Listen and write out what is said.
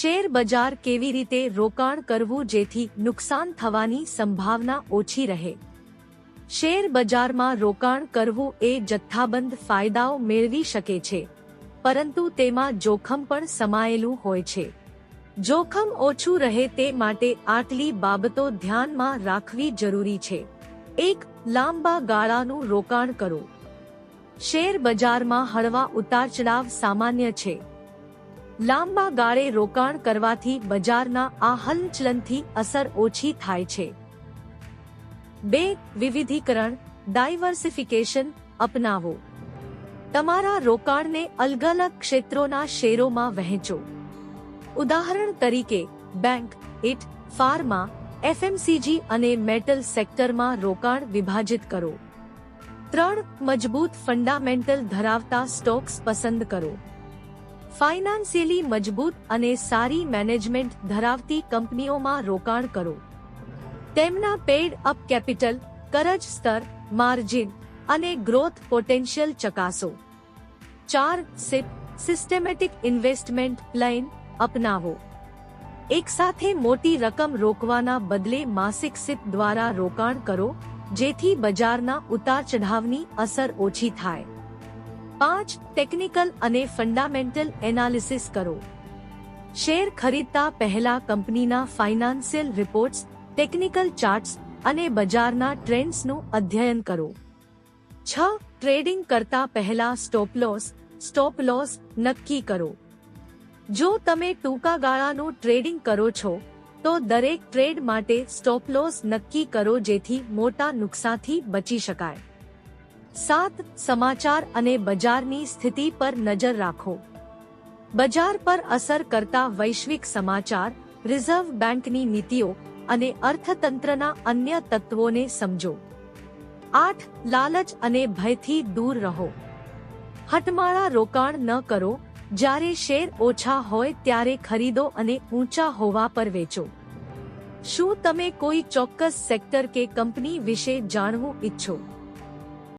Share બજાર કેવી રીતે રોકાણ કરવું જેથી નુકસાન થવાની સંભાવના ઓછી રહે। શેર બજારમાં રોકાણ કરવું એ જથ્થાબંધ ફાયદાઓ મેળવી શકે છે, પરંતુ તેમાં જોખમ પણ સમાયેલું હોય છે। જોખમ ઓછું રહે તે માટે આટલી બાબતો ધ્યાનમાં રાખવી જરૂરી છે। 1. લાંબા ગાળાનું રોકાણ કરો। શેર બજારમાં હળવા ઉતાર-ચઢાવ સામાન્ય છે। લાંબા ગાળે રોકાણ કરવાથી બજારના આ હલનચલનથી અસર ઓછી થાય છે। 2. વિવિધીકરણ ડાયવર્સિફિકેશન અપનાવો। તમારા રોકાણને અલગ-અલગ ક્ષેત્રોના શેરોમાં વહેંચો। ઉદાહરણ તરીકે બેંક, ઇટ, ફાર્મા, એફએમસીજી અને મેટલ સેક્ટરમાં રોકાણ વિભાજિત કરો। 3. મજબૂત ફંડામેન્ટલ ધરાવતા સ્ટોક્સ પસંદ કરો। ફાઇનાન્સિયલી મજબૂત અને સારી મેનેજમેન્ટ ધરાવતી કંપનીઓમાં રોકાણ કરો। તેમના પેઇડ અપ કેપિટલ, કરજ સ્તર, માર્જિન અને ગ્રોથ પોટેન્શિયલ ચકાસો। 4. સિપ સિસ્ટેમેટિક ઇન્વેસ્ટમેન્ટ પ્લાન અપનાવો। એકસાથે મોટી રકમ રોકવાના બદલે માસિક સિપ દ્વારા રોકાણ કરો, જેથી બજારના ઉતાર-ચઢાવની અસર ઓછી થાય। 5. ટેકનિકલ અને ફંડામેન્ટલ એનાલિસિસ કરો। શેર ખરીદતા પહેલા કંપનીના ફાઇનાન્સિયલ રિપોર્ટ્સ, ટેકનિકલ ચાર્ટ્સ અને બજારના ટ્રેન્ડ્સનું અધ્યયન કરો। 6. ટ્રેડિંગ કરતા પહેલા સ્ટોપ લોસ નક્કી કરો। જો તમે ટૂંકા ગાળાનું ટ્રેડિંગ કરો છો, તો દરેક ટ્રેડ માટે સ્ટોપ લોસ નક્કી કરો જેથી મોટા નુકસાનથી બચી શકાય। 7. સમાચાર અને બજારની સ્થિતિ પર નજર રાખો। બજાર પર અસર કરતા વૈશ્વિક સમાચાર, રિઝર્વ બેંકની નીતિઓ અને અર્થતંત્રના અન્ય તત્વોને સમજો। 8. લાલચ અને ભયથી દૂર રહો। હટમાળા રોકાણ ન કરો। જ્યારે શેર ઓછા હોય ત્યારે ખરીદો અને ઊંચા હોવા પર વેચો। શું તમે કોઈ ચોક્કસ સેક્ટર કે કંપની વિશે જાણવું ઈચ્છો?